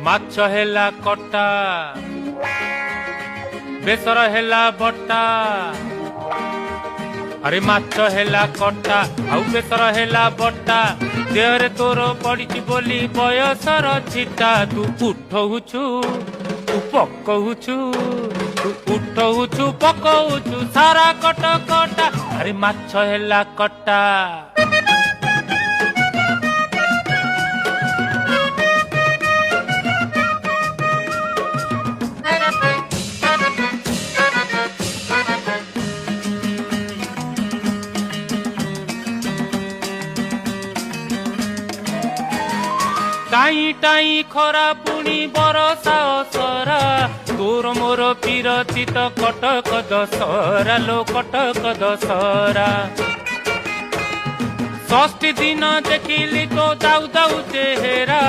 ମାଛ ହେଲା କଟା ବେସର ହେଲା ବଟା ଆରେ ମାଛ ହେଲା କଟା ଆଉ ବେସର ହେଲା ବଟା ଦେହରେ ତୋର ପଡିଛି ବୋଲି ବୟସର ଛିଟା ତୁ ଉଠଉଛୁ ତୁ ପକଉଛୁ ତୁ ଉଠଉଛୁ ପକଉଛୁ ସାରା କଟ କଟା ଆରେ ମାଛ ହେଲା କଟା टाई टाई खरा पुणी बरसा असरा तोर मोर पिरती तो कटक दशहरा लो कटक दशहरा षष्ठी दिन देखिली तो जाऊ जाऊ चेहरा।